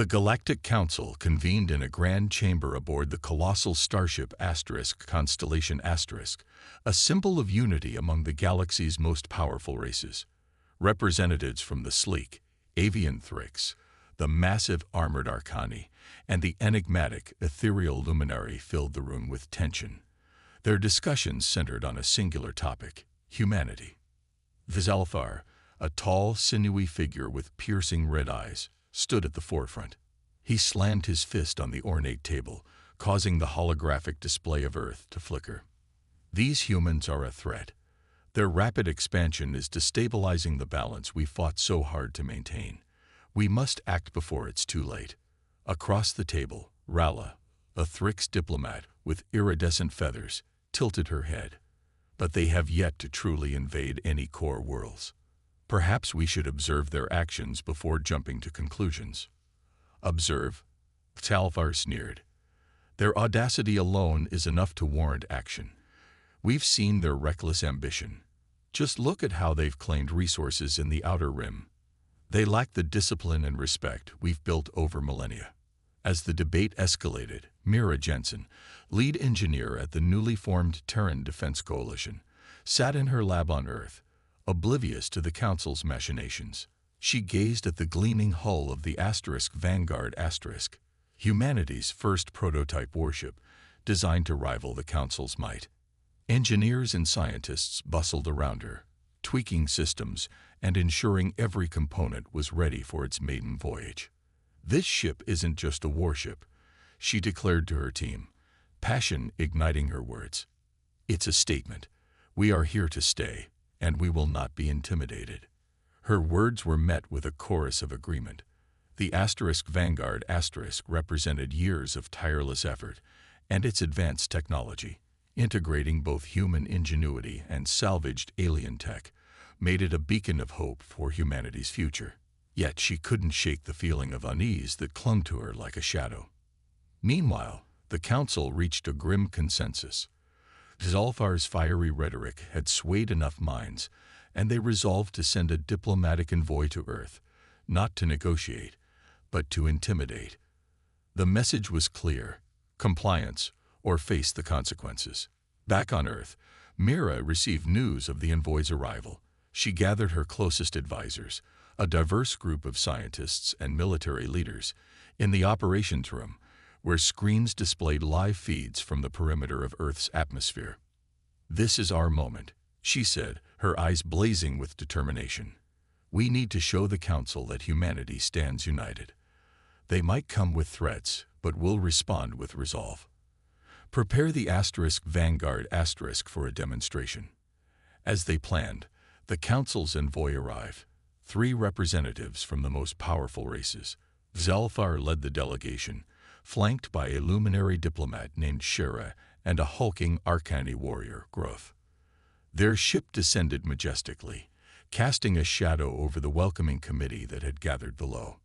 The Galactic Council convened in a grand chamber aboard the colossal starship Constellation a symbol of unity among the galaxy's most powerful races. Representatives from the sleek, avian Thrix, the massive armored Arcani, and the enigmatic, ethereal Luminary filled the room with tension. Their discussions centered on a singular topic: humanity. Vzalfar, a tall, sinewy figure with piercing red eyes, stood at the forefront. He slammed his fist on the ornate table, causing the holographic display of Earth to flicker. These humans are a threat. Their rapid expansion is destabilizing the balance we fought so hard to maintain. We must act before it's too late. Across the table, Rala, a Thrix diplomat with iridescent feathers, tilted her head. But they have yet to truly invade any core worlds. Perhaps we should observe their actions before jumping to conclusions. Observe? Talfar sneered. Their audacity alone is enough to warrant action. We've seen their reckless ambition. Just look at how they've claimed resources in the Outer Rim. They lack the discipline and respect we've built over millennia. As the debate escalated, Mira Jensen, lead engineer at the newly formed Terran Defense Coalition, sat in her lab on Earth, oblivious to the Council's machinations. She gazed at the gleaming hull of the Vanguard humanity's first prototype warship, designed to rival the Council's might. Engineers and scientists bustled around her, tweaking systems and ensuring every component was ready for its maiden voyage. This ship isn't just a warship, she declared to her team, passion igniting her words. It's a statement. We are here to stay, and we will not be intimidated. Her words were met with a chorus of agreement. The Vanguard represented years of tireless effort and its advanced technology, integrating both human ingenuity and salvaged alien tech, made it a beacon of hope for humanity's future. Yet she couldn't shake the feeling of unease that clung to her like a shadow. Meanwhile, the Council reached a grim consensus. Zalfar's fiery rhetoric had swayed enough minds, and they resolved to send a diplomatic envoy to Earth, not to negotiate, but to intimidate. The message was clear: compliance or face the consequences. Back on Earth, Mira received news of the envoy's arrival. She gathered her closest advisors, a diverse group of scientists and military leaders, in the operations room, where screens displayed live feeds from the perimeter of Earth's atmosphere. "This is our moment," she said, her eyes blazing with determination. "We need to show the Council that humanity stands united. They might come with threats, but we'll respond with resolve. Prepare the Vanguard for a demonstration." As they planned, the Council's envoy arrived. 3 representatives from the most powerful races. Zalfar led the delegation, flanked by a luminary diplomat named Shera and a hulking Arcani warrior, Growth. Their ship descended majestically, casting a shadow over the welcoming committee that had gathered below.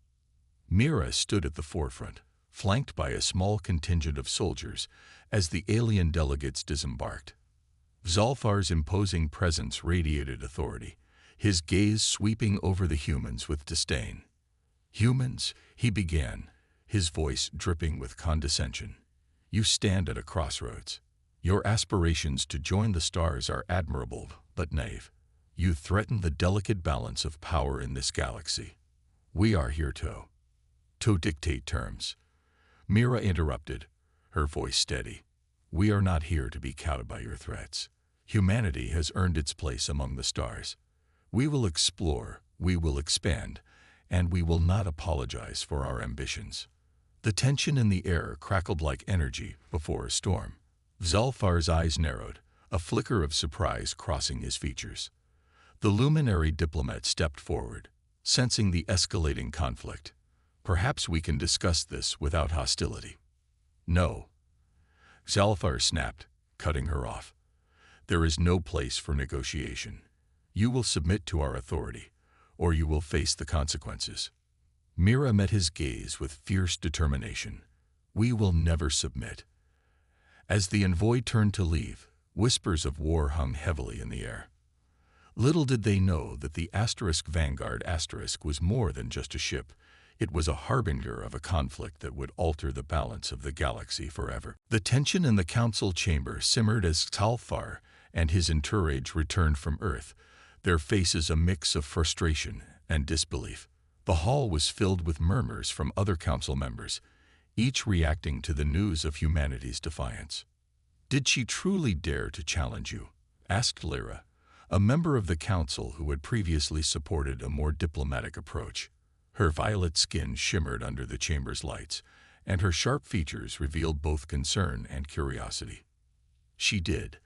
Mira stood at the forefront, flanked by a small contingent of soldiers, as the alien delegates disembarked. Zalfar's imposing presence radiated authority, his gaze sweeping over the humans with disdain. "Humans," he began, his voice dripping with condescension. "You stand at a crossroads. Your aspirations to join the stars are admirable, but naive. You threaten the delicate balance of power in this galaxy. We are here to dictate terms." Mira interrupted, her voice steady. "We are not here to be cowed by your threats. Humanity has earned its place among the stars. We will explore, we will expand, and we will not apologize for our ambitions." The tension in the air crackled like energy before a storm. Zalfar's eyes narrowed, a flicker of surprise crossing his features. The luminary diplomat stepped forward, sensing the escalating conflict. "Perhaps we can discuss this without hostility." "No," Zalfar snapped, cutting her off. "There is no place for negotiation. You will submit to our authority, or you will face the consequences." Mira met his gaze with fierce determination. "We will never submit." As the envoy turned to leave, whispers of war hung heavily in the air. Little did they know that the Vanguard was more than just a ship. It was a harbinger of a conflict that would alter the balance of the galaxy forever. The tension in the council chamber simmered as Talfar and his entourage returned from Earth, their faces a mix of frustration and disbelief. The hall was filled with murmurs from other council members, each reacting to the news of humanity's defiance. "Did she truly dare to challenge you?" asked Lyra, a member of the council who had previously supported a more diplomatic approach. Her violet skin shimmered under the chamber's lights, and her sharp features revealed both concern and curiosity. "She did,"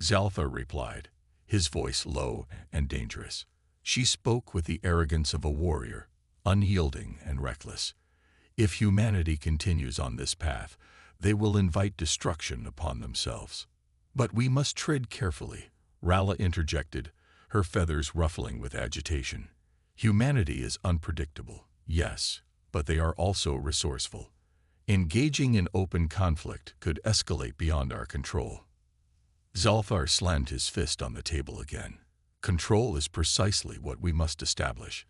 Zalfa replied, his voice low and dangerous. "She spoke with the arrogance of a warrior, unyielding and reckless. If humanity continues on this path, they will invite destruction upon themselves." "But we must tread carefully," Rala interjected, her feathers ruffling with agitation. "Humanity is unpredictable, yes, but they are also resourceful. Engaging in open conflict could escalate beyond our control." Zalfar slammed his fist on the table again. "Control is precisely what we must establish.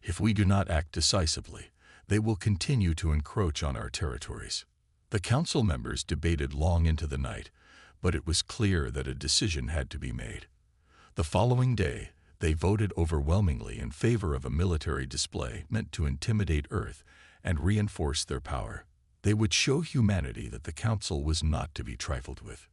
If we do not act decisively, they will continue to encroach on our territories." The council members debated long into the night, but it was clear that a decision had to be made. The following day, they voted overwhelmingly in favor of a military display meant to intimidate Earth and reinforce their power. They would show humanity that the council was not to be trifled with.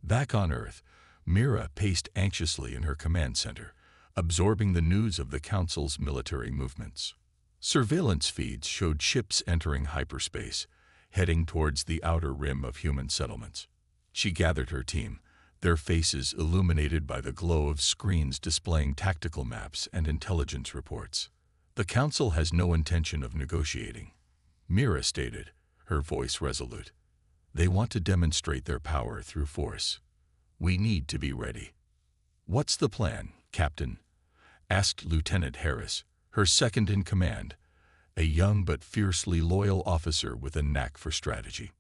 Back on Earth, Mira paced anxiously in her command center, absorbing the news of the council's military movements. Surveillance feeds showed ships entering hyperspace, heading towards the outer rim of human settlements. She gathered her team, their faces illuminated by the glow of screens displaying tactical maps and intelligence reports. "The Council has no intention of negotiating," Mira stated, her voice resolute. "They want to demonstrate their power through force. We need to be ready." "What's the plan, Captain?" asked Lieutenant Harris, her second in command, a young but fiercely loyal officer with a knack for strategy.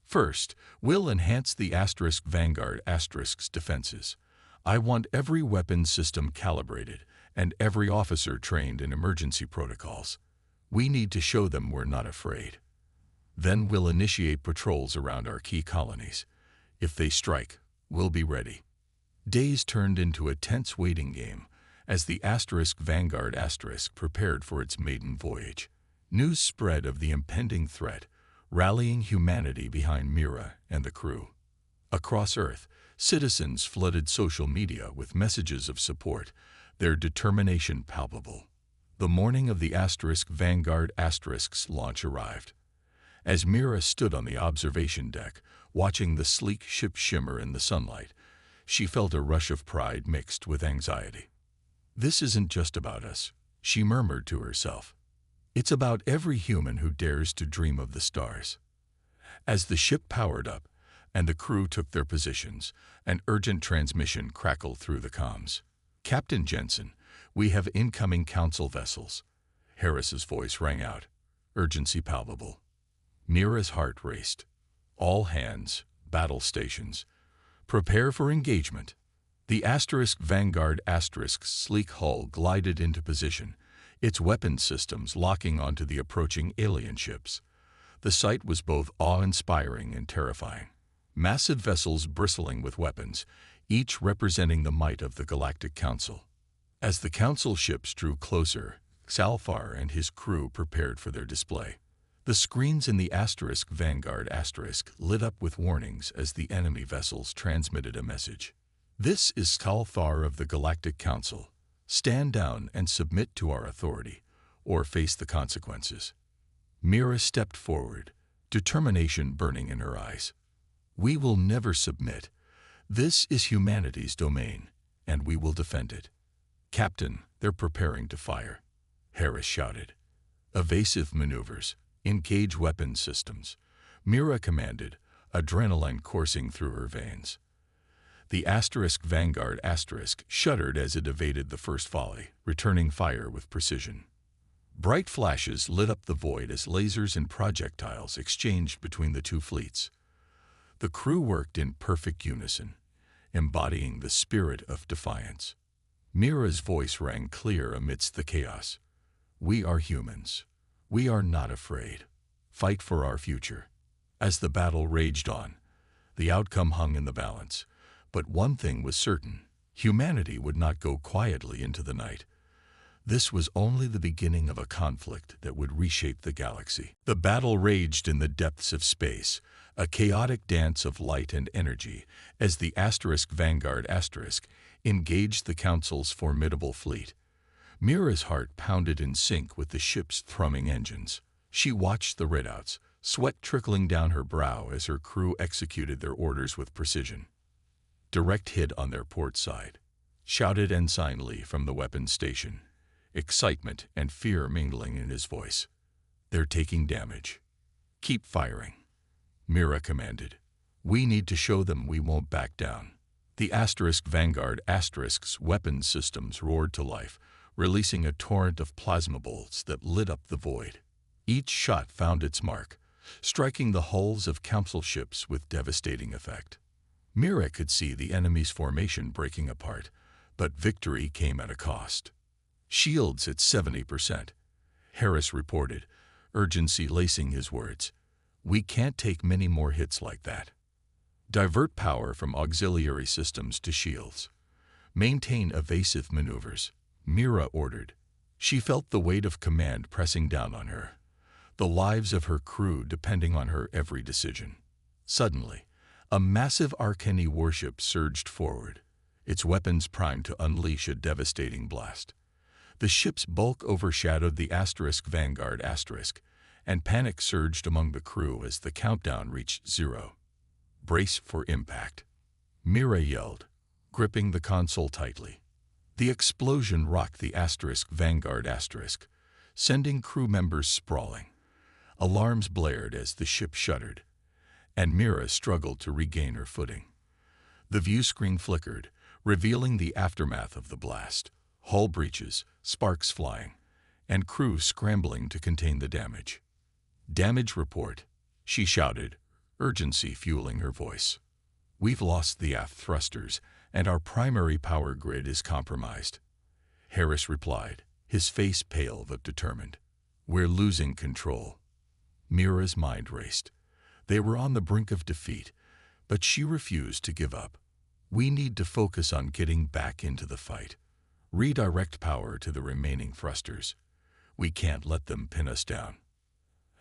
"First, we'll enhance the Vanguard Asterisks defenses. I want every weapon system calibrated and every officer trained in emergency protocols. We need to show them we're not afraid. Then we'll initiate patrols around our key colonies. If they strike, we'll be ready." Days turned into a tense waiting game as the Vanguard prepared for its maiden voyage. News spread of the impending threat, rallying humanity behind Mira and the crew. Across Earth, citizens flooded social media with messages of support, their determination palpable. The morning of the Vanguard launch arrived. As Mira stood on the observation deck, watching the sleek ship shimmer in the sunlight, she felt a rush of pride mixed with anxiety. "This isn't just about us," she murmured to herself. "It's about every human who dares to dream of the stars." As the ship powered up and the crew took their positions, an urgent transmission crackled through the comms. "Captain Jensen, we have incoming council vessels." Harris's voice rang out, urgency palpable. Mira's heart raced. "All hands, battle stations. Prepare for engagement." The Vanguard sleek hull glided into position, its weapons systems locking onto the approaching alien ships. The sight was both awe-inspiring and terrifying. Massive vessels bristling with weapons, each representing the might of the Galactic Council. As the Council ships drew closer, Salfar and his crew prepared for their display. The screens in the Vanguard lit up with warnings as the enemy vessels transmitted a message. "This is Salfar of the Galactic Council. Stand down and submit to our authority, or face the consequences." Mira stepped forward, determination burning in her eyes. "We will never submit. This is humanity's domain, and we will defend it." "Captain, they're preparing to fire," Harris shouted. "Evasive maneuvers. Engage weapons systems," Mira commanded, adrenaline coursing through her veins. The Vanguard shuddered as it evaded the first volley, returning fire with precision. Bright flashes lit up the void as lasers and projectiles exchanged between the two fleets. The crew worked in perfect unison, embodying the spirit of defiance. Mira's voice rang clear amidst the chaos. "We are humans. We are not afraid. Fight for our future. As the battle raged on, the outcome hung in the balance. But one thing was certain: humanity would not go quietly into the night. This was only the beginning of a conflict that would reshape the galaxy. The battle raged in the depths of space, a chaotic dance of light and energy, as the Vanguard engaged the Council's formidable fleet. Mira's heart pounded in sync with the ship's thrumming engines. She watched the readouts, sweat trickling down her brow as her crew executed their orders with precision. "Direct hit on their port side," shouted Ensign Lee from the weapons station, excitement and fear mingling in his voice. "They're taking damage. Keep firing," Mira commanded. "We need to show them we won't back down." The Vanguard's weapons systems roared to life, releasing a torrent of plasma bolts that lit up the void. Each shot found its mark, striking the hulls of Council ships with devastating effect. Mira could see the enemy's formation breaking apart, but victory came at a cost. "Shields at 70%, Harris reported, urgency lacing his words. "We can't take many more hits like that. Divert power from auxiliary systems to shields. Maintain evasive maneuvers," Mira ordered. She felt the weight of command pressing down on her, the lives of her crew depending on her every decision. Suddenly, a massive Arcani warship surged forward, its weapons primed to unleash a devastating blast. The ship's bulk overshadowed the Vanguard and panic surged among the crew as the countdown reached 0. "Brace for impact," Mira yelled, gripping the console tightly. The explosion rocked the Vanguard sending crew members sprawling. Alarms blared as the ship shuddered, and Mira struggled to regain her footing. The viewscreen flickered, revealing the aftermath of the blast: hull breaches, sparks flying, and crew scrambling to contain the damage. "Damage report," she shouted, urgency fueling her voice. "We've lost the aft thrusters, and our primary power grid is compromised," Harris replied, his face pale but determined. "We're losing control." Mira's mind raced. They were on the brink of defeat, but she refused to give up. "We need to focus on getting back into the fight. Redirect power to the remaining thrusters. We can't let them pin us down."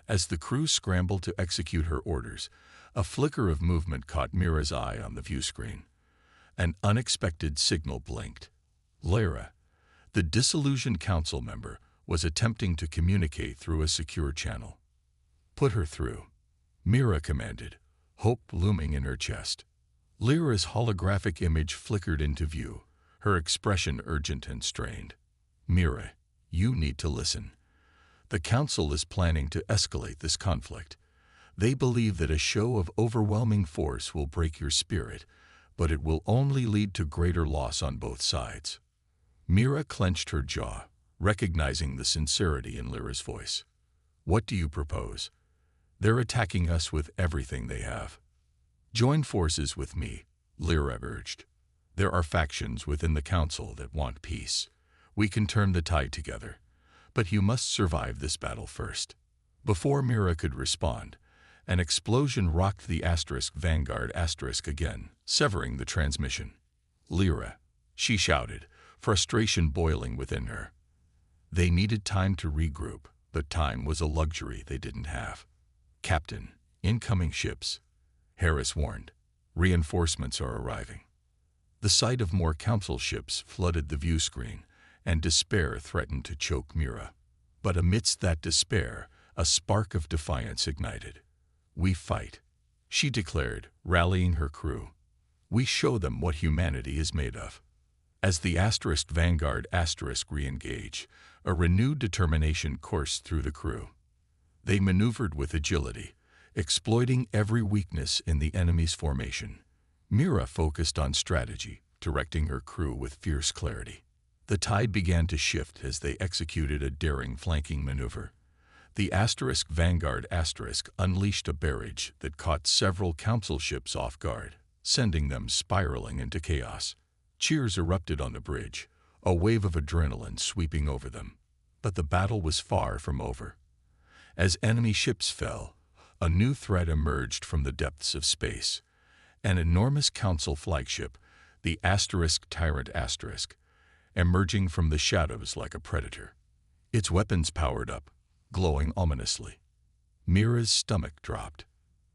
As the crew scrambled to execute her orders, a flicker of movement caught Mira's eye on the viewscreen. An unexpected signal blinked. Lyra, the disillusioned council member, was attempting to communicate through a secure channel. "Put her through," Mira commanded, hope looming in her chest. Lyra's holographic image flickered into view, her expression urgent and strained. "Mira, you need to listen. The Council is planning to escalate this conflict. They believe that a show of overwhelming force will break your spirit, but it will only lead to greater loss on both sides." Mira clenched her jaw, recognizing the sincerity in Lyra's voice. "What do you propose?" "They're attacking us with everything they have." "Join forces with me," Lyra urged. "There are factions within the Council that want peace. We can turn the tide together. But you must survive this battle first." Before Mira could respond, an explosion rocked the Vanguard again, severing the transmission. "Lyra," she shouted, frustration boiling within her. They needed time to regroup, but time was a luxury they didn't have. "Captain, incoming ships," Harris warned. "Reinforcements are arriving." The sight of more Council ships flooded the viewscreen, and despair threatened to choke Mira. But amidst that despair, a spark of defiance ignited. "We fight," she declared, rallying her crew. "We show them what humanity is made of." As the Vanguard re-engaged, a renewed determination coursed through the crew. They maneuvered with agility, exploiting every weakness in the enemy's formation. Mira focused on strategy, directing her crew with fierce clarity. The tide began to shift as they executed a daring flanking maneuver. The Vanguard unleashed a barrage that caught several Council ships off guard, sending them spiraling into chaos. Cheers erupted on the bridge, a wave of adrenaline sweeping over them. But the battle was far from over. As enemy ships fell, a new threat emerged from the depths of space. An enormous Council flagship, the Tyrant emerging from the shadows like a predator. Its weapons powered up, glowing ominously. Mira's stomach dropped.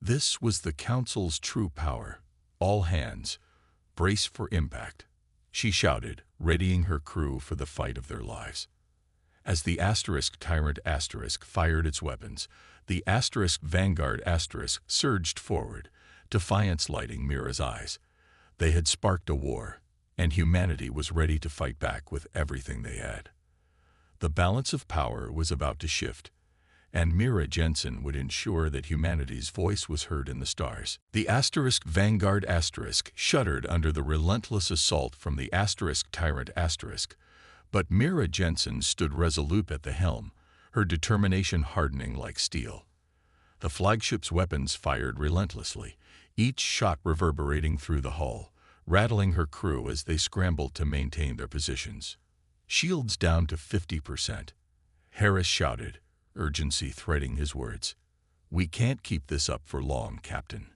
This was the Council's true power. All hands, brace for impact, she shouted, readying her crew for the fight of their lives. As the Tyrant fired its weapons, the Vanguard surged forward, defiance lighting Mira's eyes. They had sparked a war, and humanity was ready to fight back with everything they had. The balance of power was about to shift, and Mira Jensen would ensure that humanity's voice was heard in the stars. The Vanguard shuddered under the relentless assault from the Tyrant but Mira Jensen stood resolute at the helm, her determination hardening like steel. The flagship's weapons fired relentlessly, each shot reverberating through the hull, rattling her crew as they scrambled to maintain their positions. Shields down to 50%. Harris shouted, urgency threading his words. We can't keep this up for long, Captain.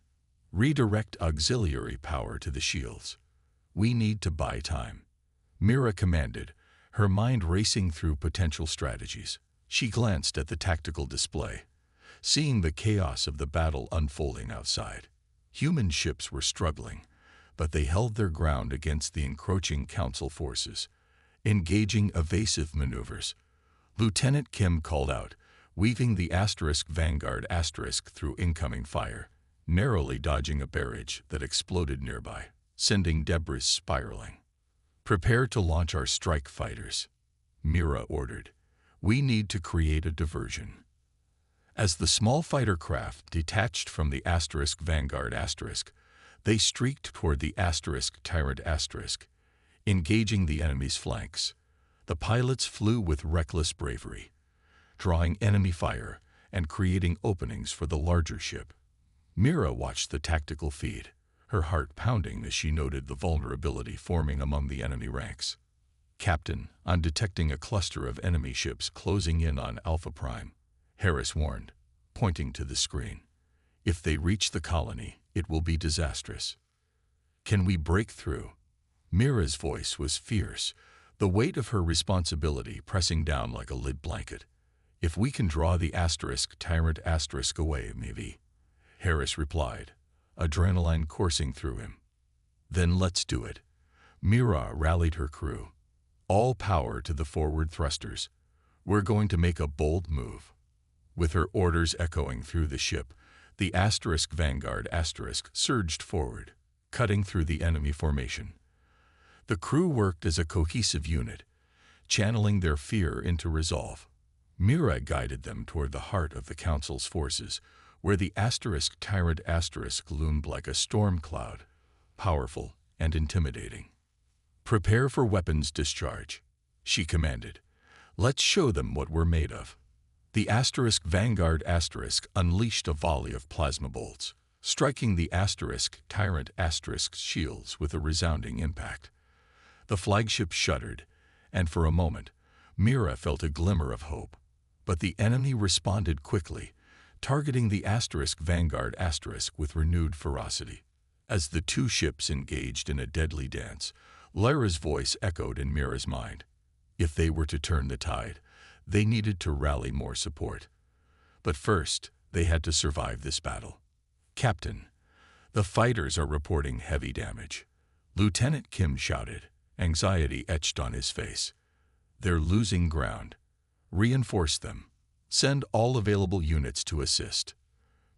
Redirect auxiliary power to the shields. We need to buy time. Mira commanded, her mind racing through potential strategies. She glanced at the tactical display, seeing the chaos of the battle unfolding outside. Human ships were struggling, but they held their ground against the encroaching Council forces, engaging evasive maneuvers. Lieutenant Kim called out, weaving the Vanguard through incoming fire, narrowly dodging a barrage that exploded nearby, sending debris spiraling. Prepare to launch our strike fighters, Mira ordered. We need to create a diversion. As the small fighter craft detached from the Vanguard they streaked toward the Tyrant engaging the enemy's flanks. The pilots flew with reckless bravery, drawing enemy fire and creating openings for the larger ship. Mira watched the tactical feed, her heart pounding as she noted the vulnerability forming among the enemy ranks. Captain, I'm detecting a cluster of enemy ships closing in on Alpha Prime, Harris warned, pointing to the screen. If they reach the colony, it will be disastrous. Can we break through? Mira's voice was fierce, the weight of her responsibility pressing down like a lead blanket. If we can draw the Tyrant away, maybe, Harris replied, adrenaline coursing through him. Then let's do it. Mira rallied her crew. All power to the forward thrusters. We're going to make a bold move. With her orders echoing through the ship, the Vanguard surged forward, cutting through the enemy formation. The crew worked as a cohesive unit, channeling their fear into resolve. Mira guided them toward the heart of the Council's forces, where the Tyrant loomed like a storm cloud, powerful and intimidating. Prepare for weapons discharge, she commanded. Let's show them what we're made of. The Vanguard unleashed a volley of plasma bolts, striking the Tyrant shields with a resounding impact. The flagship shuddered, and for a moment, Mira felt a glimmer of hope. But the enemy responded quickly, targeting the Vanguard with renewed ferocity. As the two ships engaged in a deadly dance, Lyra's voice echoed in Mira's mind. If they were to turn the tide, they needed to rally more support. But first, they had to survive this battle. Captain, the fighters are reporting heavy damage, Lieutenant Kim shouted, anxiety etched on his face. They're losing ground. Reinforce them. Send all available units to assist.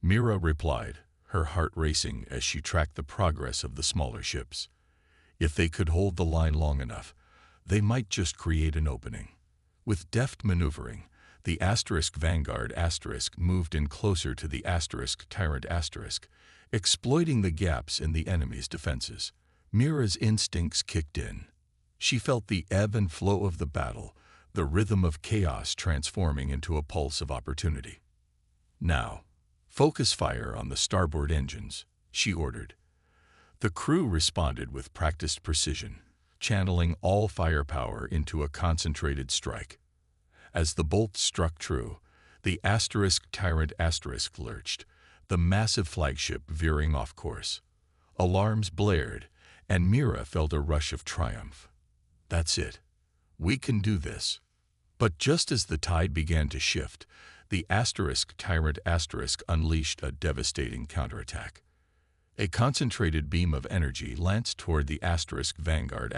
Mira replied, her heart racing as she tracked the progress of the smaller ships. If they could hold the line long enough, they might just create an opening. With deft maneuvering, the Vanguard moved in closer to the Tyrant exploiting the gaps in the enemy's defenses. Mira's instincts kicked in. She felt the ebb and flow of the battle, the rhythm of chaos transforming into a pulse of opportunity. Now, focus fire on the starboard engines, she ordered. The crew responded with practiced precision, channeling all firepower into a concentrated strike. As the bolts struck true, The Tyrant lurched, the massive flagship veering off course. Alarms blared, and Mira felt a rush of triumph. That's it. We can do this. But just as the tide began to shift, the Tyrant unleashed a devastating counterattack. A concentrated beam of energy lanced toward the Vanguard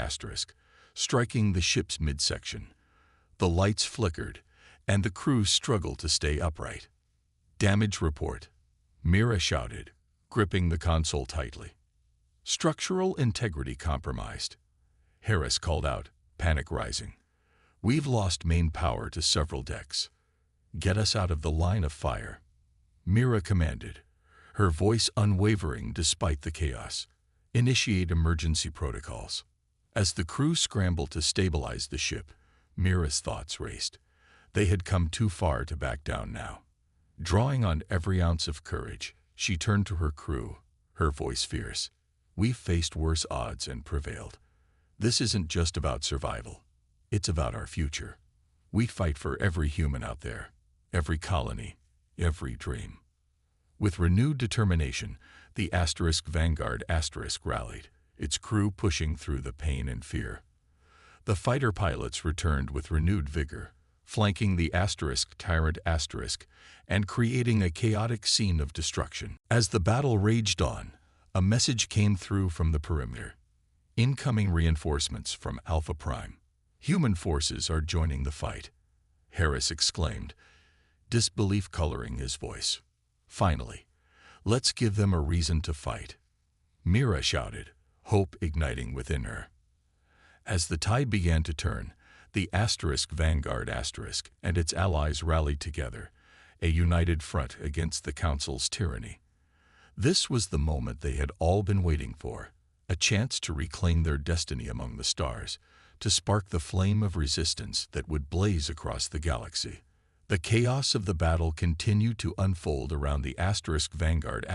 striking the ship's midsection. The lights flickered, and the crew struggled to stay upright. Damage report, Mira shouted, gripping the console tightly. Structural integrity compromised. Harris called out, panic rising. We've lost main power to several decks. Get us out of the line of fire. Mira commanded, her voice unwavering despite the chaos. Initiate emergency protocols. As the crew scrambled to stabilize the ship, Mira's thoughts raced. They had come too far to back down now. Drawing on every ounce of courage, she turned to her crew, her voice fierce. We've faced worse odds and prevailed. This isn't just about survival. It's about our future. We fight for every human out there, every colony, every dream. With renewed determination, the Vanguard rallied, its crew pushing through the pain and fear. The fighter pilots returned with renewed vigor, flanking the Tyrant and creating a chaotic scene of destruction. As the battle raged on, a message came through from the perimeter. Incoming reinforcements from Alpha Prime. Human forces are joining the fight, Harris exclaimed, disbelief coloring his voice. Finally, let's give them a reason to fight. Mira shouted, hope igniting within her. As the tide began to turn, the Vanguard and its allies rallied together, a united front against the Council's tyranny. This was the moment they had all been waiting for, a chance to reclaim their destiny among the stars, to spark the flame of resistance that would blaze across the galaxy. The chaos of the battle continued to unfold around the Vanguard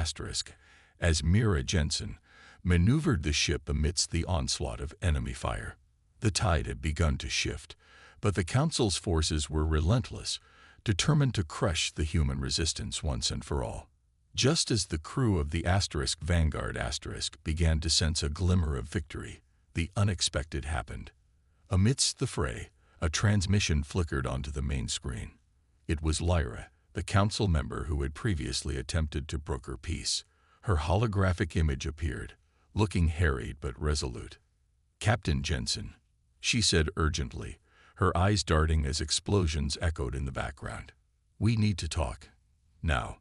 as Mira Jensen maneuvered the ship amidst the onslaught of enemy fire. The tide had begun to shift, but the Council's forces were relentless, determined to crush the human resistance once and for all. Just as the crew of the Vanguard began to sense a glimmer of victory, the unexpected happened. Amidst the fray, a transmission flickered onto the main screen. It was Lyra, the Council member who had previously attempted to broker peace. Her holographic image appeared, looking harried but resolute. Captain Jensen, she said urgently, her eyes darting as explosions echoed in the background. We need to talk. Now,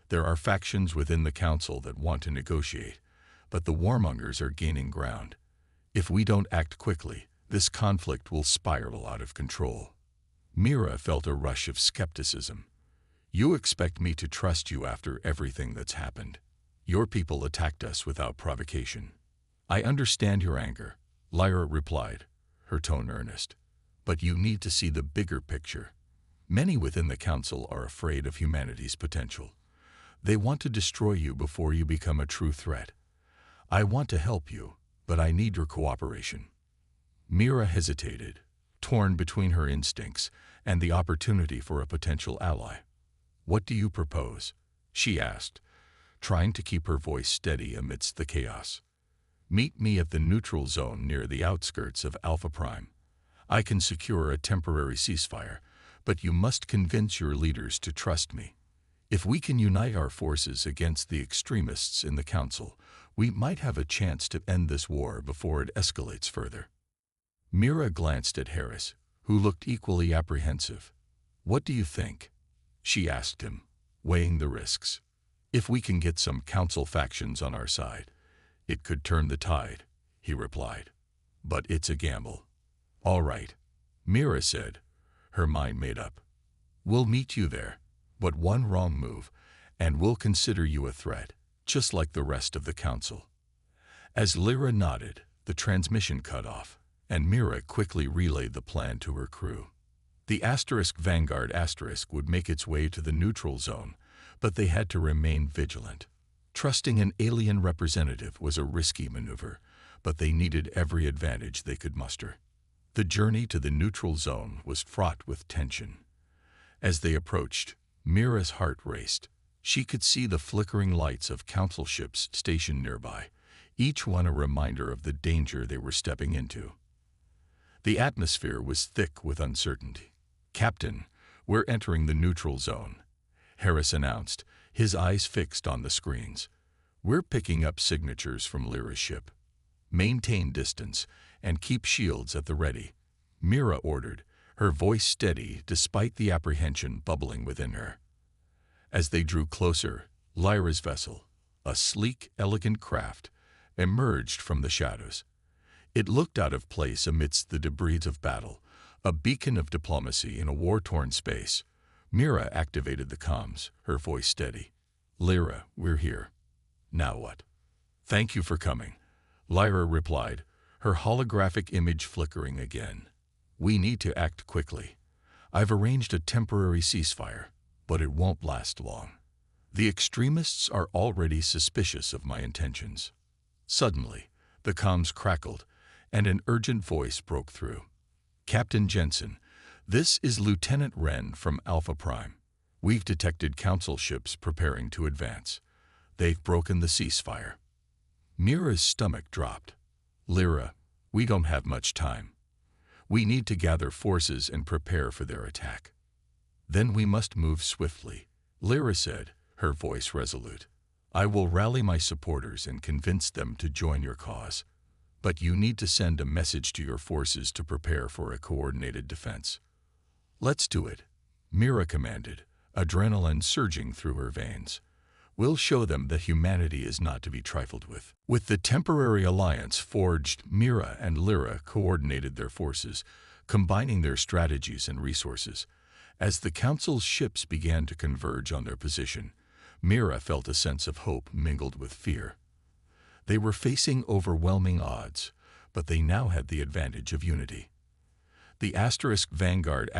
there are factions within the Council that want to negotiate, but the warmongers are gaining ground. If we don't act quickly, this conflict will spiral out of control. Mira felt a rush of skepticism. You expect me to trust you after everything that's happened. Your people attacked us without provocation. I understand your anger, Lyra replied, her tone earnest. But you need to see the bigger picture. Many within the Council are afraid of humanity's potential. They want to destroy you before you become a true threat. I want to help you, but I need your cooperation. Mira hesitated, torn between her instincts and the opportunity for a potential ally. What do you propose? She asked, trying to keep her voice steady amidst the chaos. Meet me at the neutral zone near the outskirts of Alpha Prime. I can secure a temporary ceasefire, but you must convince your leaders to trust me. If we can unite our forces against the extremists in the Council, we might have a chance to end this war before it escalates further. Mira glanced at Harris, who looked equally apprehensive. What do you think? She asked him, weighing the risks. If we can get some Council factions on our side, it could turn the tide, he replied. But it's a gamble. All right, Mira said, her mind made up. We'll meet you there, but one wrong move, and we'll consider you a threat, just like the rest of the Council. As Lyra nodded, the transmission cut off, and Mira quickly relayed the plan to her crew. The Vanguard would make its way to the neutral zone, but they had to remain vigilant. Trusting an alien representative was a risky maneuver, but they needed every advantage they could muster. The journey to the neutral zone was fraught with tension. As they approached, Mira's heart raced. She could see the flickering lights of council ships stationed nearby, each one a reminder of the danger they were stepping into. The atmosphere was thick with uncertainty. "Captain, we're entering the neutral zone," Harris announced, his eyes fixed on the screens. "We're picking up signatures from Lyra's ship. Maintain distance and keep shields at the ready," Mira ordered, her voice steady despite the apprehension bubbling within her. As they drew closer, Lyra's vessel, a sleek, elegant craft, emerged from the shadows. It looked out of place amidst the debris of battle, a beacon of diplomacy in a war-torn space. Mira activated the comms, her voice steady. "Lyra, we're here. Now what?" "Thank you for coming," Lyra replied, her holographic image flickering again. "We need to act quickly. I've arranged a temporary ceasefire, but it won't last long. The extremists are already suspicious of my intentions." Suddenly, the comms crackled, and an urgent voice broke through. "Captain Jensen, this is Lieutenant Wren from Alpha Prime. We've detected council ships preparing to advance. They've broken the ceasefire." Mira's stomach dropped. "Lyra, we don't have much time. We need to gather forces and prepare for their attack." "Then we must move swiftly," Lyra said, her voice resolute. "I will rally my supporters and convince them to join your cause. But you need to send a message to your forces to prepare for a coordinated defense." "Let's do it," Mira commanded, adrenaline surging through her veins. "We'll show them that humanity is not to be trifled with." With the temporary alliance forged, Mira and Lyra coordinated their forces, combining their strategies and resources. As the Council's ships began to converge on their position, Mira felt a sense of hope mingled with fear. They were facing overwhelming odds, but they now had the advantage of unity. The Vanguard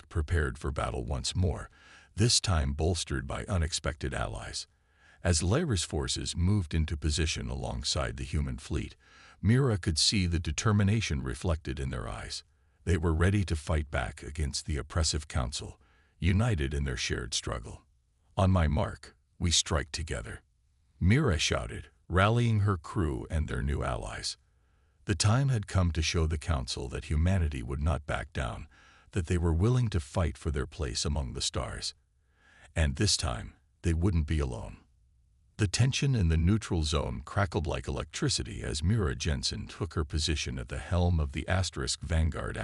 prepared for battle once more, this time bolstered by unexpected allies. As Lyra's forces moved into position alongside the human fleet, Mira could see the determination reflected in their eyes. They were ready to fight back against the oppressive council, united in their shared struggle. "On my mark, we strike together," Mira shouted, rallying her crew and their new allies. The time had come to show the council that humanity would not back down, that they were willing to fight for their place among the stars. And this time, they wouldn't be alone. The tension in the neutral zone crackled like electricity as Mira Jensen took her position at the helm of the Vanguard.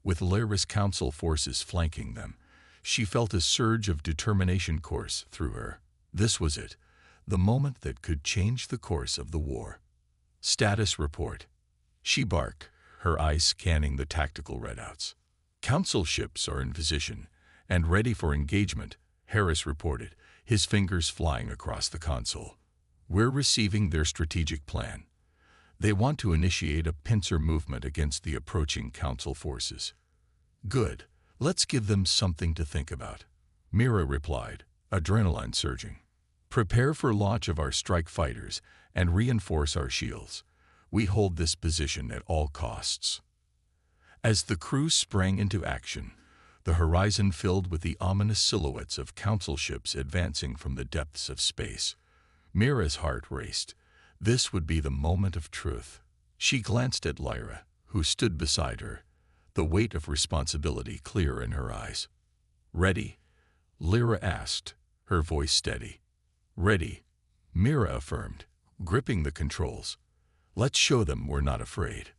With Lyra's council forces flanking them, she felt a surge of determination course through her. This was it, the moment that could change the course of the war. "Status report," she barked, her eyes scanning the tactical readouts. "Council ships are in position and ready for engagement," Harris reported, his fingers flying across the console. "We're receiving their strategic plan. They want to initiate a pincer movement against the approaching council forces." "Good. Let's give them something to think about," Mira replied, adrenaline surging. "Prepare for launch of our strike fighters and reinforce our shields. We hold this position at all costs." As the crew sprang into action, the horizon filled with the ominous silhouettes of council ships advancing from the depths of space. Mira's heart raced. This would be the moment of truth. She glanced at Lyra, who stood beside her, the weight of responsibility clear in her eyes. "Ready?" Lyra asked, her voice steady. "Ready," Mira affirmed, gripping the controls. "Let's show them we're not afraid."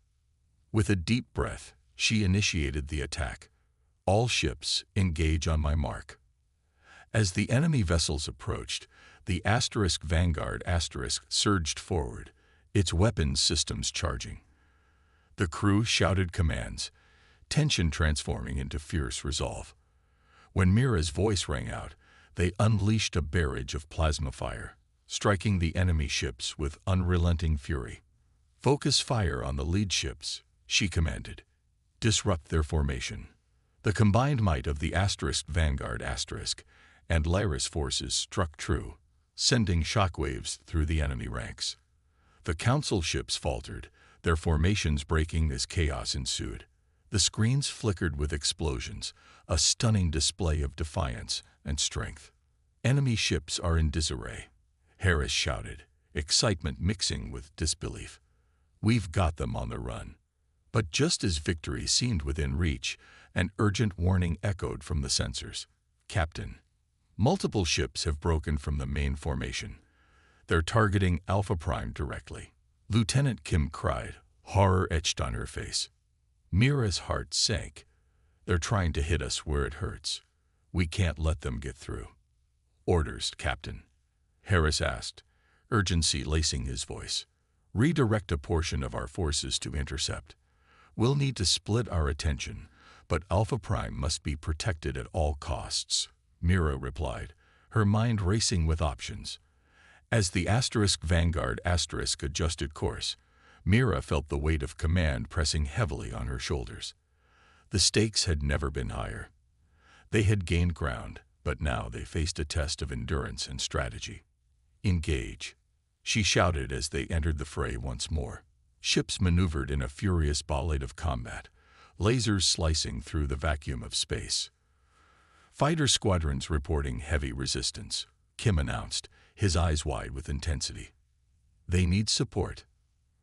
With a deep breath, she initiated the attack. "All ships, engage on my mark." As the enemy vessels approached, the Vanguard surged forward, its weapons systems charging. The crew shouted commands, tension transforming into fierce resolve. When Mira's voice rang out, they unleashed a barrage of plasma fire, striking the enemy ships with unrelenting fury. "Focus fire on the lead ships," she commanded. "Disrupt their formation." The combined might of the Vanguard and Lyra's forces struck true, sending shockwaves through the enemy ranks. The council ships faltered, their formations breaking as chaos ensued. The screens flickered with explosions, a stunning display of defiance and strength. Enemy ships are in disarray, Harris shouted, excitement mixing with disbelief. We've got them on the run. But just as victory seemed within reach, an urgent warning echoed from the sensors. Captain, multiple ships have broken from the main formation. They're targeting Alpha Prime directly. Lieutenant Kim cried, horror etched on her face. Mira's heart sank. They're trying to hit us where it hurts. We can't let them get through. Orders, Captain, Harris asked, urgency lacing his voice. Redirect a portion of our forces to intercept. We'll need to split our attention, but Alpha Prime must be protected at all costs, Mira replied, her mind racing with options. As the Vanguard adjusted course, Mira felt the weight of command pressing heavily on her shoulders. The stakes had never been higher. They had gained ground, but now they faced a test of endurance and strategy. Engage, she shouted as they entered the fray once more. Ships maneuvered in a furious ballade of combat, lasers slicing through the vacuum of space. Fighter squadrons reporting heavy resistance, Kim announced, his eyes wide with intensity. They need support.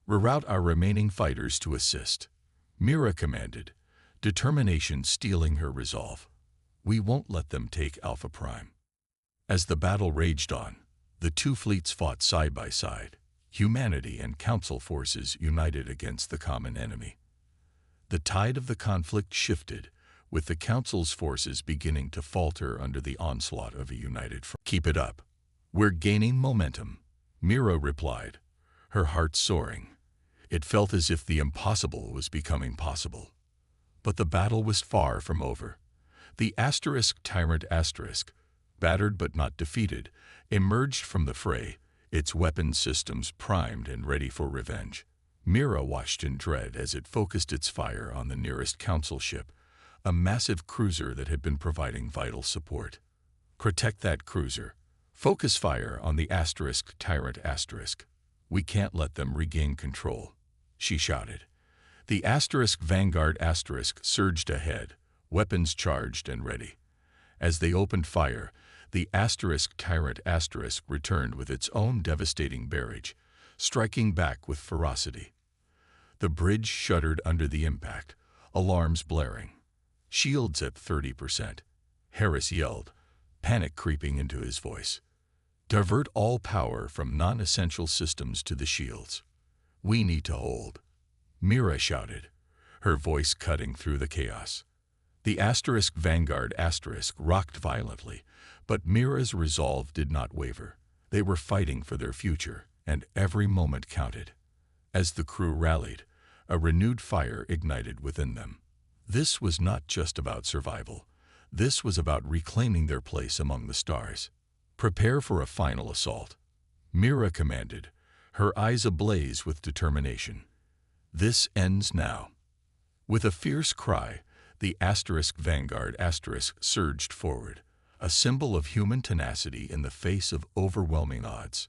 Reroute our remaining fighters to assist, Mira commanded, determination stealing her resolve. We won't let them take Alpha Prime. As the battle raged on, the two fleets fought side by side, humanity and Council forces united against the common enemy. The tide of the conflict shifted, with the Council's forces beginning to falter under the onslaught of a united front. Keep it up. We're gaining momentum, Mira replied, her heart soaring. It felt as if the impossible was becoming possible. But the battle was far from over. The Tyrant battered but not defeated, emerged from the fray, its weapon systems primed and ready for revenge. Mira watched in dread as it focused its fire on the nearest Council ship, a massive cruiser that had been providing vital support. Protect that cruiser. Focus fire on the Tyrant. We can't let them regain control, she shouted. The Vanguard surged ahead, weapons charged and ready. As they opened fire, the Tyrant returned with its own devastating barrage, striking back with ferocity. The bridge shuddered under the impact, alarms blaring. Shields at 30%, Harris yelled, panic creeping into his voice. Divert all power from non-essential systems to the shields. We need to hold, Mira shouted, her voice cutting through the chaos. The Vanguard rocked violently, but Mira's resolve did not waver. They were fighting for their future, and every moment counted. As the crew rallied, a renewed fire ignited within them. This was not just about survival. This was about reclaiming their place among the stars. Prepare for a final assault, Mira commanded, her eyes ablaze with determination. This ends now. With a fierce cry, the Vanguard surged forward, a symbol of human tenacity in the face of overwhelming odds.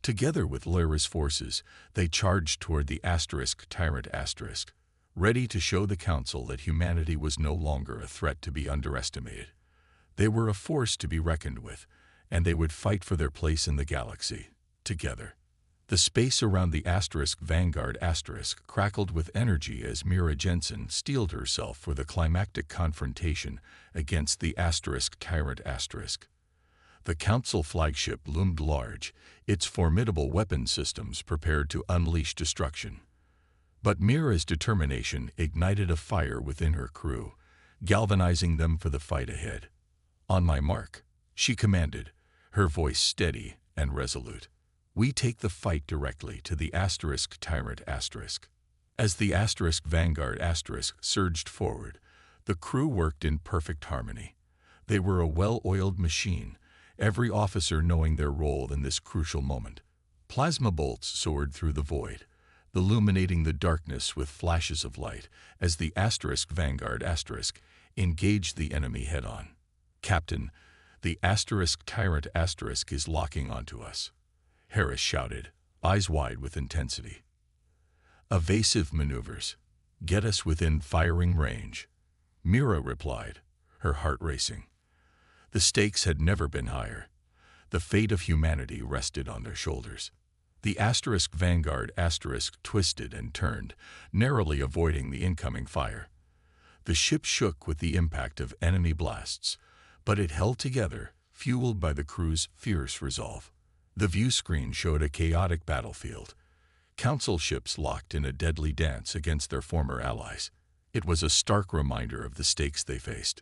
Together with Lyra's forces, they charged toward the Tyrant, ready to show the Council that humanity was no longer a threat to be underestimated. They were a force to be reckoned with, and they would fight for their place in the galaxy, together. The space around the Vanguard crackled with energy as Mira Jensen steeled herself for the climactic confrontation against the Tyrant. The Council flagship loomed large, its formidable weapon systems prepared to unleash destruction. But Mira's determination ignited a fire within her crew, galvanizing them for the fight ahead. On my mark, she commanded, her voice steady and resolute. We take the fight directly to the Tyrant. As the Vanguard surged forward, the crew worked in perfect harmony. They were a well-oiled machine, every officer knowing their role in this crucial moment. Plasma bolts soared through the void, illuminating the darkness with flashes of light as the Vanguard engaged the enemy head-on. Captain, the Tyrant is locking onto us, Harris shouted, eyes wide with intensity. Evasive maneuvers, Get us within firing range. Mira replied, her heart racing. The stakes had never been higher. The fate of humanity rested on their shoulders. The Vanguard twisted and turned, narrowly avoiding the incoming fire. The ship shook with the impact of enemy blasts, but it held together, fueled by the crew's fierce resolve. The view screen showed a chaotic battlefield. Council ships locked in a deadly dance against their former allies. It was a stark reminder of the stakes they faced.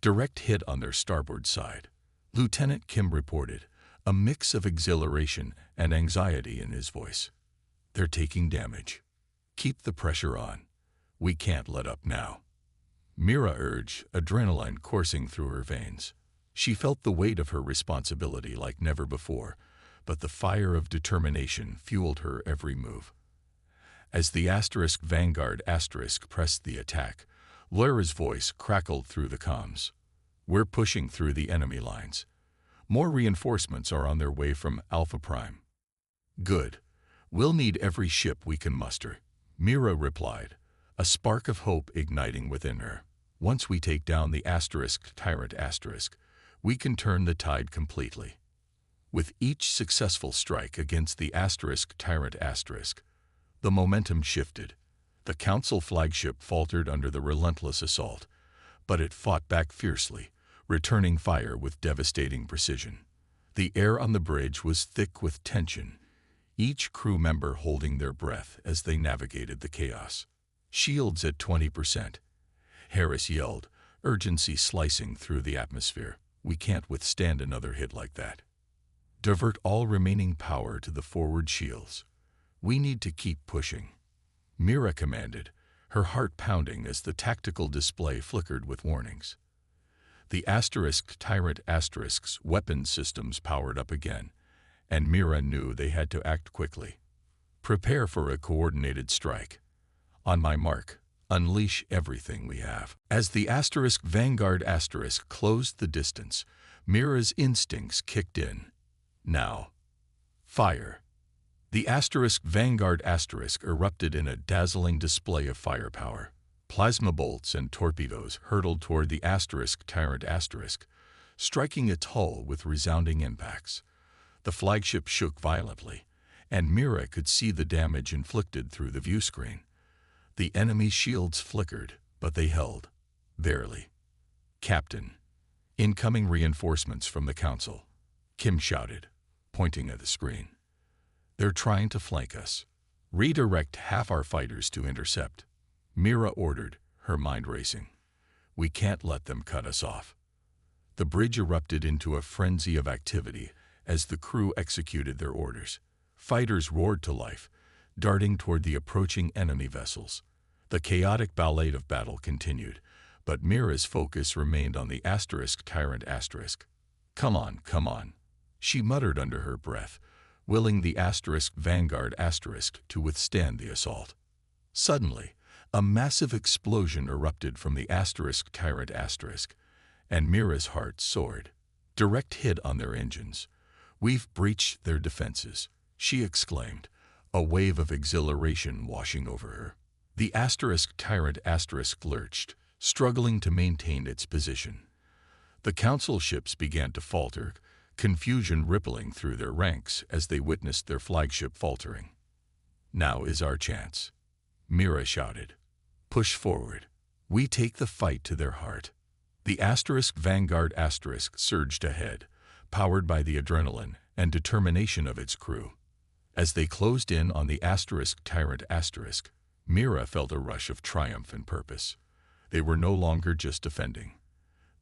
Direct hit on their starboard side. Lieutenant Kim reported, a mix of exhilaration and anxiety in his voice. They're taking damage. Keep the pressure on. We can't let up now. Mira urged, adrenaline coursing through her veins. She felt the weight of her responsibility like never before, but the fire of determination fueled her every move. As the Vanguard pressed the attack, Lyra's voice crackled through the comms. We're pushing through the enemy lines. More reinforcements are on their way from Alpha Prime. Good. We'll need every ship we can muster, Mira replied, a spark of hope igniting within her. Once we take down the Tyrant we can turn the tide completely. With each successful strike against the Tyrant the momentum shifted. The Council flagship faltered under the relentless assault, but it fought back fiercely, returning fire with devastating precision. The air on the bridge was thick with tension, each crew member holding their breath as they navigated the chaos. Shields at 20%. Harris yelled, urgency slicing through the atmosphere. We can't withstand another hit like that. Divert all remaining power to the forward shields. We need to keep pushing. Mira commanded, her heart pounding as the tactical display flickered with warnings. The Tyrant weapons systems powered up again, and Mira knew they had to act quickly. Prepare for a coordinated strike. On my mark, unleash everything we have. As the Vanguard closed the distance, Mira's instincts kicked in. Now. Fire. The Vanguard erupted in a dazzling display of firepower. Plasma bolts and torpedoes hurtled toward the Tyrant striking its hull with resounding impacts. The flagship shook violently, and Mira could see the damage inflicted through the view screen. The enemy's shields flickered, but they held. Barely. Captain. Incoming reinforcements from the Council. Kim shouted, pointing at the screen. They're trying to flank us. Redirect half our fighters to intercept. Mira ordered, her mind racing. We can't let them cut us off. The bridge erupted into a frenzy of activity as the crew executed their orders. Fighters roared to life, darting toward the approaching enemy vessels. The chaotic ballet of battle continued, but Mira's focus remained on the Tyrant. Come on, she muttered under her breath, willing the Vanguard to withstand the assault. Suddenly, a massive explosion erupted from the Tyrant, and Mira's heart soared. Direct hit on their engines. We've breached their defenses, she exclaimed, a wave of exhilaration washing over her. The Tyrant lurched, struggling to maintain its position. The Council ships began to falter, confusion rippling through their ranks as they witnessed their flagship faltering. Now is our chance, Mira shouted. Push forward. We take the fight to their heart. The Vanguard surged ahead, powered by the adrenaline and determination of its crew. As they closed in on the Tyrant, Mira felt a rush of triumph and purpose. They were no longer just defending.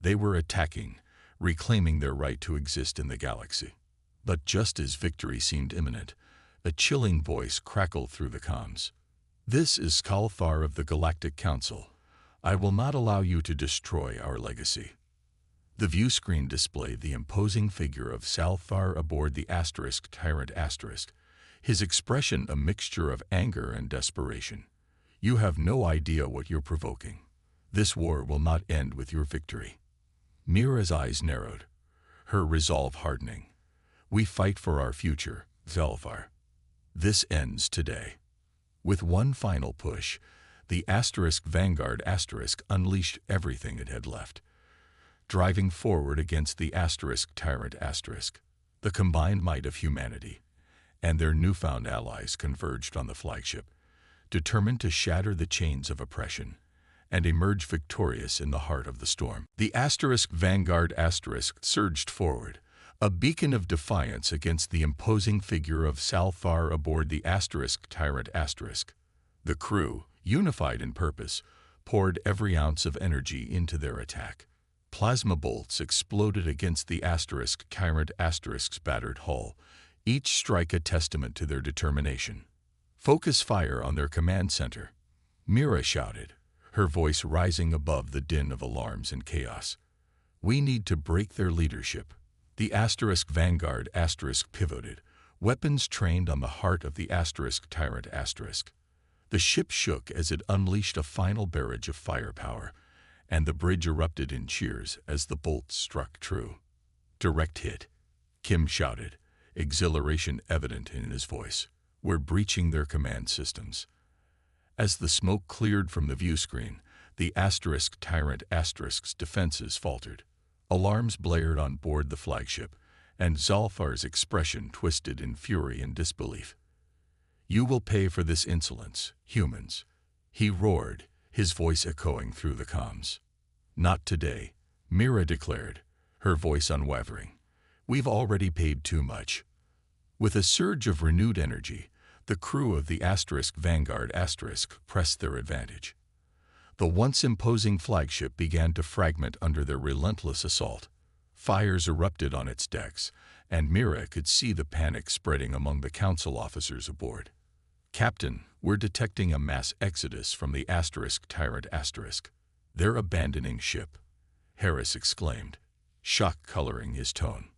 They were attacking, reclaiming their right to exist in the galaxy. But just as victory seemed imminent, a chilling voice crackled through the comms. This is Kalthar of the Galactic Council. I will not allow you to destroy our legacy. The view screen displayed the imposing figure of Salthar aboard the Tyrant, his expression a mixture of anger and desperation. You have no idea what you're provoking. This war will not end with your victory. Mira's eyes narrowed, her resolve hardening. We fight for our future, Zelfar. This ends today. With one final push, the Vanguard unleashed everything it had left, driving forward against the Tyrant The combined might of humanity and their newfound allies converged on the flagship, determined to shatter the chains of oppression and emerge victorious in the heart of the storm. The Vanguard surged forward, a beacon of defiance against the imposing figure of Salfar aboard the Tyrant The crew, unified in purpose, poured every ounce of energy into their attack. Plasma bolts exploded against the Tyrant battered hull, each strike a testament to their determination. "Focus fire on their command center," Mira shouted, her voice rising above the din of alarms and chaos. "We need to break their leadership." The Vanguard pivoted, weapons trained on the heart of the Tyrant The ship shook as it unleashed a final barrage of firepower, and the bridge erupted in cheers as the bolts struck true. "Direct hit," Kim shouted, exhilaration evident in his voice. "We're breaching their command systems." As the smoke cleared from the view screen, the Tyrant defenses faltered. Alarms blared on board the flagship, and Zalfar's expression twisted in fury and disbelief. "You will pay for this insolence, humans," he roared, his voice echoing through the comms. "Not today," Mira declared, her voice unwavering. "We've already paid too much." With a surge of renewed energy, the crew of the Vanguard pressed their advantage. The once imposing flagship began to fragment under their relentless assault. Fires erupted on its decks, and Mira could see the panic spreading among the council officers aboard. "Captain, we're detecting a mass exodus from the Tyrant They're abandoning ship," Harris exclaimed, shock coloring his tone.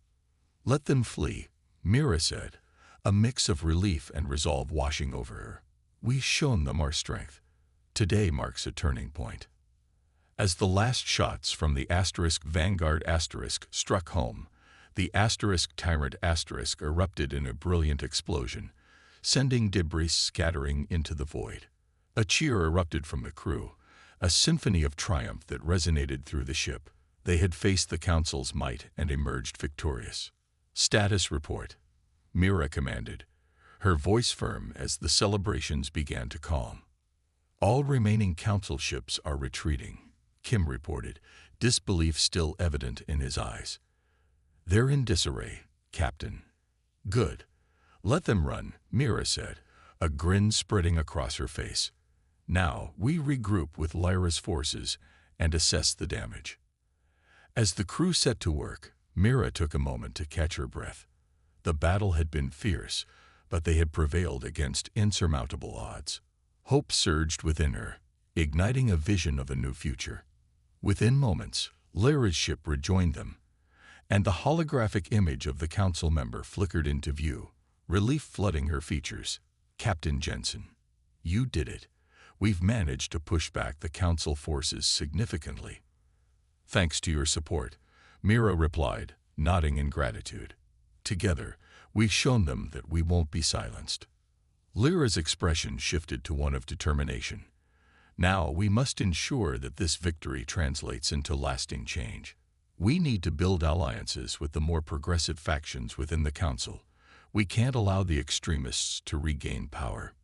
"Let them flee," Mira said, a mix of relief and resolve washing over her. "We've shown them our strength. Today marks a turning point." As the last shots from the Vanguard struck home, the Tyrant erupted in a brilliant explosion, sending debris scattering into the void. A cheer erupted from the crew, a symphony of triumph that resonated through the ship. They had faced the Council's might and emerged victorious. "Status report," Mira commanded, her voice firm as the celebrations began to calm. "All remaining Council ships are retreating," Kim reported, disbelief still evident in his eyes. "They're in disarray, Captain." "Good. Let them run," Mira said, a grin spreading across her face. "Now we regroup with Lyra's forces and assess the damage." As the crew set to work, Mira took a moment to catch her breath. The battle had been fierce, but they had prevailed against insurmountable odds. Hope surged within her, igniting a vision of a new future. Within moments, Lyra's ship rejoined them, and the holographic image of the council member flickered into view, relief flooding her features. "Captain Jensen, you did it. We've managed to push back the council forces significantly." "Thanks to your support," Mira replied, nodding in gratitude. "Together, we've shown them that we won't be silenced." Lyra's expression shifted to one of determination. "Now we must ensure that this victory translates into lasting change. We need to build alliances with the more progressive factions within the Council. We can't allow the extremists to regain power."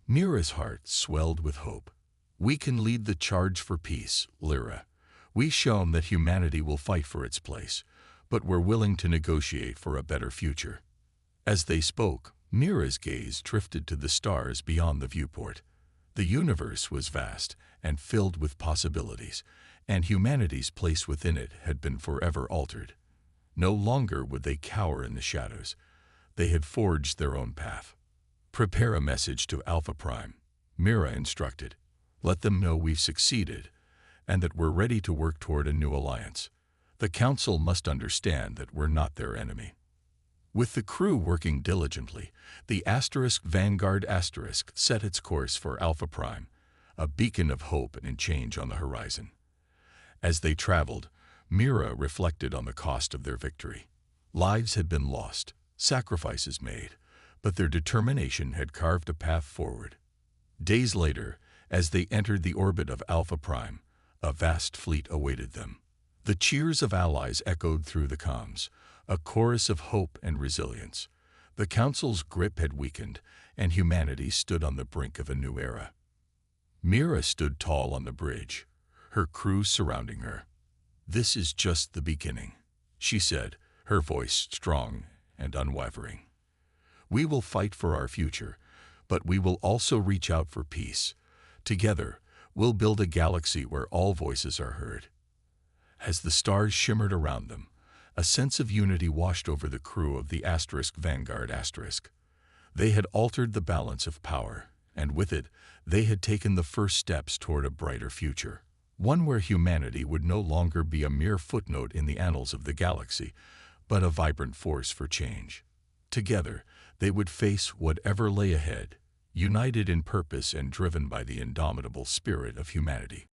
Mira's heart swelled with hope. "We can lead the charge for peace, Lyra. We've shown that humanity will fight for its place, but we're willing to negotiate for a better future." As they spoke, Mira's gaze drifted to the stars beyond the viewport. The universe was vast and filled with possibilities, and humanity's place within it had been forever altered. No longer would they cower in the shadows. They had forged their own path. "Prepare a message to Alpha Prime," Mira instructed. "Let them know we've succeeded, and that we're ready to work toward a new alliance. The Council must understand that we're not their enemy." With the crew working diligently, the Vanguard set its course for Alpha Prime, a beacon of hope and change on the horizon. As they traveled, Mira reflected on the cost of their victory. Lives had been lost, sacrifices made, but their determination had carved a path forward. Days later, As they entered the orbit of Alpha Prime, a vast fleet awaited them. The cheers of allies echoed through the comms, a chorus of hope and resilience. The Council's grip had weakened, and humanity stood on the brink of a new era. Mira stood tall on the bridge, her crew surrounding her. "This is just the beginning," she said, her voice strong and unwavering. "We will fight for our future, but we will also reach out for peace. Together, we'll build a galaxy where all voices are heard." As the stars shimmered around them, a sense of unity washed over the crew of the Vanguard *. They had altered the balance of power, and with it, they had taken the first steps toward a brighter future. One where humanity would no longer be a mere footnote in the annals of the galaxy, but a vibrant force for change. Together, they would face whatever lay ahead, united in purpose and driven by the indomitable spirit of humanity.